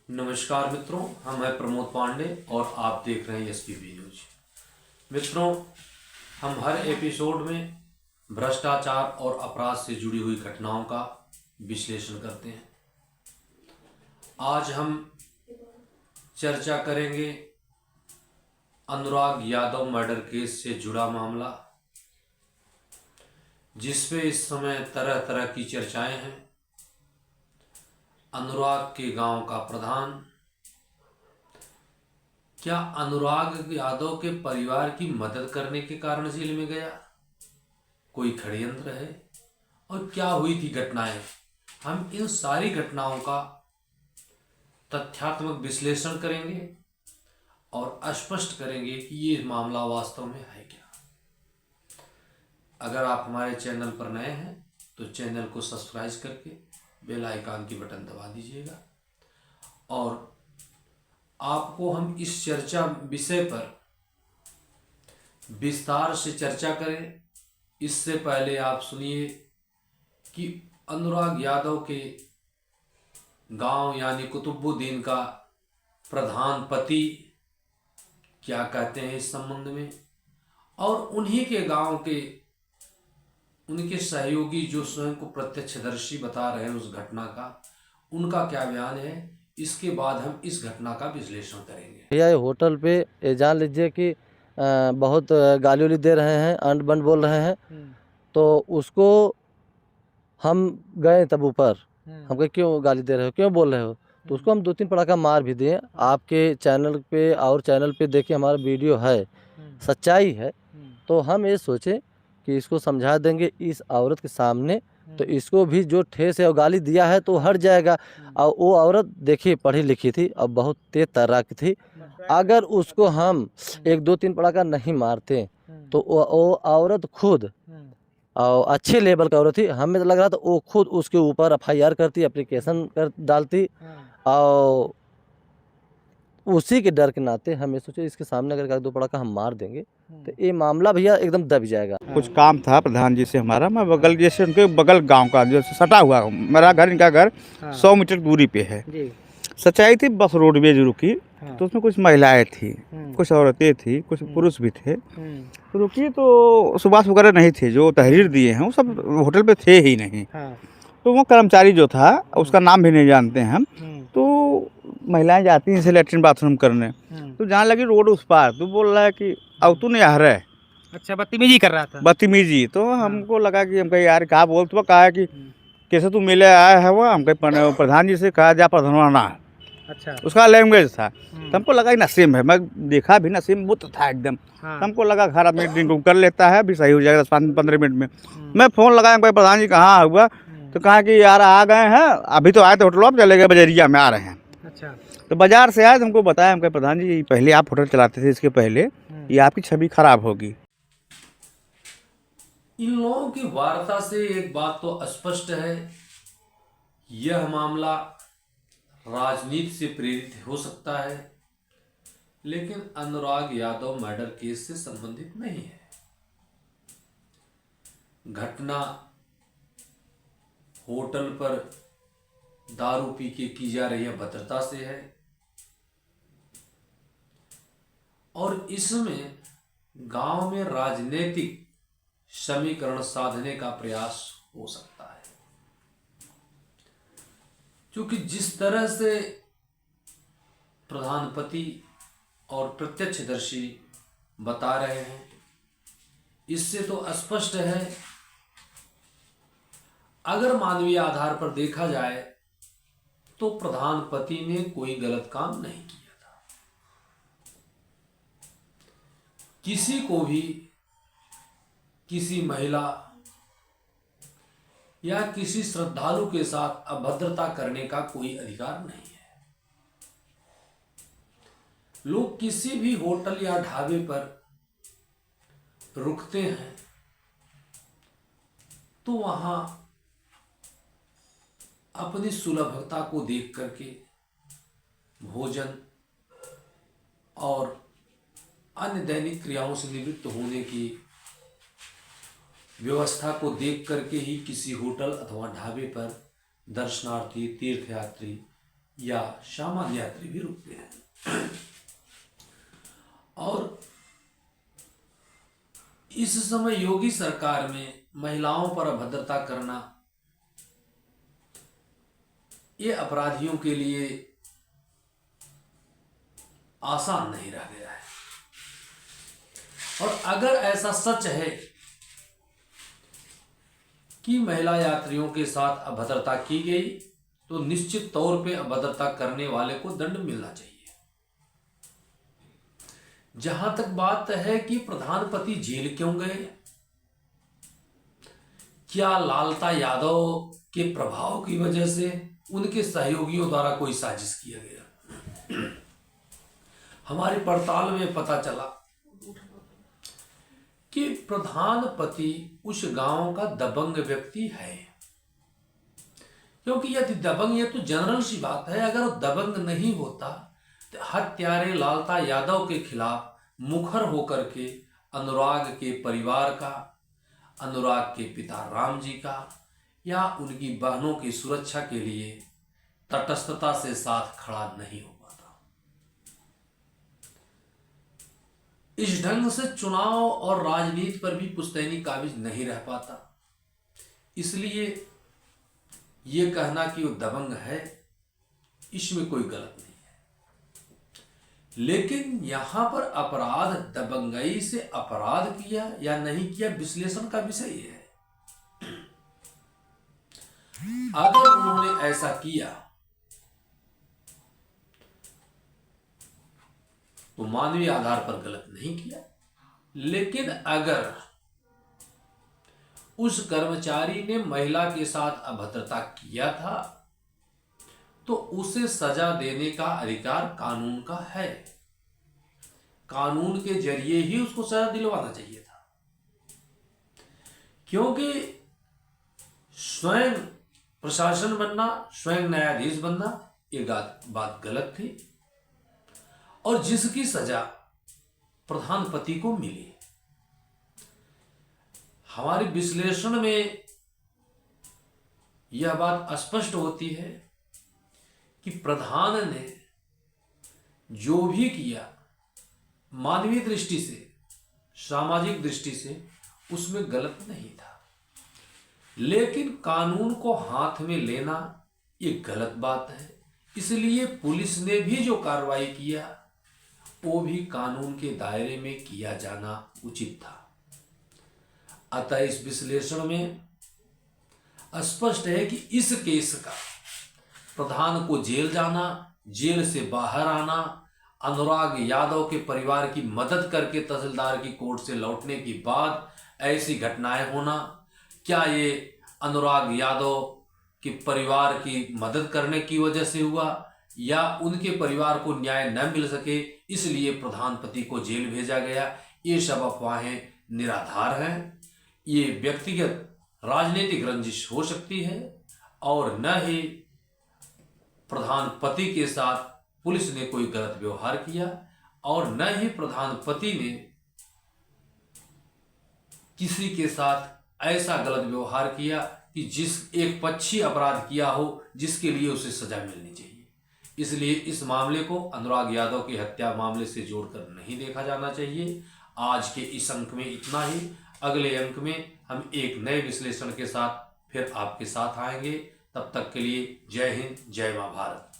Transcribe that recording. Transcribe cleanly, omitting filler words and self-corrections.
नमस्कार मित्रों, हम हैं प्रमोद पांडे और आप देख रहे हैं एसपीबी न्यूज। मित्रों, हम हर एपिसोड में भ्रष्टाचार और अपराध से जुड़ी हुई घटनाओं का विश्लेषण करते हैं। आज हम चर्चा करेंगे अनुराग यादव मर्डर केस से जुड़ा मामला, जिसपे इस समय तरह तरह की चर्चाएं हैं। अनुराग के गांव का प्रधान, क्या अनुराग यादव के परिवार की मदद करने के कारण जेल में गया? कोई षड्यंत्र है? और क्या हुई थी घटनाएं? हम इन सारी घटनाओं का तथ्यात्मक विश्लेषण करेंगे और स्पष्ट करेंगे कि ये मामला वास्तव में है क्या। अगर आप हमारे चैनल पर नए हैं तो चैनल को सब्सक्राइब करके बेल आइकन की बटन दबा दीजिएगा। और आपको हम इस चर्चा विषय पर विस्तार से चर्चा करें, इससे पहले आप सुनिए कि अनुराग यादव के गांव यानी कुतुबुद्दीन का प्रधान पति क्या कहते हैं इस संबंध में, और उन्हीं के गांव के उनके सहयोगी जो स्वयं को प्रत्यक्षदर्शी बता रहे हैं उस घटना का, उनका क्या बयान है। इसके बाद हम इस घटना का विश्लेषण करेंगे। भैया ये होटल पे ये जान लीजिए कि बहुत गाली उली दे रहे हैं, अंड बंड बोल रहे हैं। तो उसको हम गए तब ऊपर, हम कहे क्यों गाली दे रहे हो, क्यों बोल रहे हो। तो उसको हम 2-3 पड़ाका मार भी दिए। आपके चैनल पे और चैनल पे देखिए हमारा वीडियो है, सच्चाई है। तो हम ये सोचे कि इसको समझा देंगे इस औरत के सामने, तो इसको भी जो ठेस है और गाली दिया है तो हट जाएगा। और वो औरत देखिए पढ़ी लिखी थी और बहुत तेज तर्राक थी। अगर उसको हम 1-2-3 पड़ाका नहीं मारते तो वो औरत खुद और अच्छे लेवल का औरत थी, हमें तो लग रहा था वो खुद उसके ऊपर एफआईआर करती, एप्लीकेशन कर डालती। और उसी के डर के नाते हमें सोचे इसके सामने अगर 1-2 पड़ाका हम मार देंगे तो ये मामला भैया एकदम दब जाएगा। कुछ काम था प्रधान जी से हमारा, मैं बगल जैसे उनके बगल गांव का जो सटा हुआ मेरा घर, इनका घर 100 मीटर दूरी पे है। सच्चाई थी, बस रोडवेज रुकी तो उसमें कुछ महिलाएं थी, कुछ औरतें थी, कुछ पुरुष भी थे। तो रुकी तो सुभाष वगैरह नहीं थे, जो तहरीर दिए हैं वो सब होटल पे थे ही नहीं। तो वो कर्मचारी जो था उसका नाम भी नहीं जानते हैं हम। तो महिलाएं जाती हैं जैसे लेटरिन बाथरूम करने, तो जाने लगी रोड उस पार, तो बोल रहा है कि अब तू नहीं आ रहा है। अच्छा, बदतमीजी कर रहा था। बदतमीजी। तो हमको लगा कि हम कहे यार कहा बोल, तो कहा कि कैसे तू मिले आया है वो, हम कहे प्रधान जी से कहा जा प्रधानवाना। अच्छा, उसका लैंग्वेज था। तो हमको लगा कि नसीम है, मैं देखा भी नसीम बुत था एकदम। तो हमको लगा घर में ड्रिंक कर लेता है, अभी सही हो जाएगा 10-15 मिनट में। मैं फ़ोन लगाया, भाई प्रधान जी कहाँ हुआ, तो कहा कि यार आ गए हैं, अभी तो आए थे होटल, आप चले गए बजरिया में आ रहे हैं। अच्छा, तो बाजार से आए तो हमको बताया, हम कहे प्रधान जी पहले आप होटल चलाते थे, इसके पहले ये आपकी छवि खराब होगी। इन लोगों की वार्ता से एक बात तो स्पष्ट है, यह मामला राजनीति से प्रेरित हो सकता है, लेकिन अनुराग यादव मर्डर केस से संबंधित नहीं है। घटना होटल पर दारू पी के की जा रही अभद्रता से है, और इसमें गांव में राजनीतिक समीकरण साधने का प्रयास हो सकता है। क्योंकि जिस तरह से प्रधानपति और प्रत्यक्षदर्शी बता रहे हैं, इससे तो स्पष्ट है, अगर मानवीय आधार पर देखा जाए तो प्रधानपति ने कोई गलत काम नहीं किया था। किसी को भी किसी महिला या किसी श्रद्धालु के साथ अभद्रता करने का कोई अधिकार नहीं है। लोग किसी भी होटल या ढाबे पर रुकते हैं तो वहां अपनी सुलभता को देख करके भोजन और अन्य दैनिक क्रियाओं से निवृत्त होने की व्यवस्था को देख करके ही किसी होटल अथवा ढाबे पर दर्शनार्थी, तीर्थयात्री या सामान्य यात्री भी रुकते हैं। और इस समय योगी सरकार में महिलाओं पर अभद्रता करना ये अपराधियों के लिए आसान नहीं रह गया है। और अगर ऐसा सच है कि महिला यात्रियों के साथ अभद्रता की गई तो निश्चित तौर पे अभद्रता करने वाले को दंड मिलना चाहिए। जहां तक बात है कि प्रधानपति जेल क्यों गए, क्या लालता यादव के प्रभाव की वजह से उनके सहयोगियों द्वारा कोई साजिश किया गया? हमारी पड़ताल में पता चला कि प्रधानपति उस गांव का दबंग व्यक्ति है। क्योंकि यदि दबंग, ये तो जनरल सी बात है, अगर वो दबंग नहीं होता तो हत्यारे लालता यादव के खिलाफ मुखर होकर के अनुराग के परिवार का, अनुराग के पिता राम जी का या उनकी बहनों की सुरक्षा के लिए तटस्थता से साथ खड़ा नहीं हो पाता। इस ढंग से चुनाव और राजनीति पर भी पुश्तैनी काबिज नहीं रह पाता। इसलिए ये कहना कि वो दबंग है, इसमें कोई गलत नहीं है। लेकिन यहां पर अपराध दबंगई से अपराध किया या नहीं किया विश्लेषण का विषय है। अगर उन्होंने ऐसा किया तो मानवीय आधार पर गलत नहीं किया। लेकिन अगर उस कर्मचारी ने महिला के साथ अभद्रता किया था तो उसे सजा देने का अधिकार कानून का है। कानून के जरिए ही उसको सजा दिलवाना चाहिए था। क्योंकि स्वयं प्रशासन बनना, स्वयं न्यायाधीश बनना, ये बात गलत थी। और जिसकी सजा प्रधानपति को मिली, हमारे विश्लेषण में यह बात स्पष्ट होती है कि प्रधान ने जो भी किया मानवीय दृष्टि से, सामाजिक दृष्टि से उसमें गलत नहीं था। लेकिन कानून को हाथ में लेना ये गलत बात है। इसलिए पुलिस ने भी जो कार्रवाई किया वो भी कानून के दायरे में किया जाना उचित था। अतः इस विश्लेषण में स्पष्ट है कि इस केस का प्रधान को जेल जाना, जेल से बाहर आना, अनुराग यादव के परिवार की मदद करके तहसीलदार की कोर्ट से लौटने के बाद ऐसी घटनाएं होना, क्या ये अनुराग यादव के परिवार की मदद करने की वजह से हुआ या उनके परिवार को न्याय न मिल सके इसलिए प्रधानपति को जेल भेजा गया, ये सब अफवाहें निराधार हैं। ये व्यक्तिगत राजनीतिक रंजिश हो सकती है और न ही प्रधानपति के साथ पुलिस ने कोई गलत व्यवहार किया और न ही प्रधानपति ने किसी के साथ ऐसा गलत व्यवहार किया कि जिस एक पक्षी अपराध किया हो जिसके लिए उसे सजा मिलनी चाहिए। इसलिए इस मामले को अनुराग यादव की हत्या मामले से जोड़कर नहीं देखा जाना चाहिए। आज के इस अंक में इतना ही। अगले अंक में हम एक नए विश्लेषण के साथ फिर आपके साथ आएंगे। तब तक के लिए जय हिंद, जय मां भारत।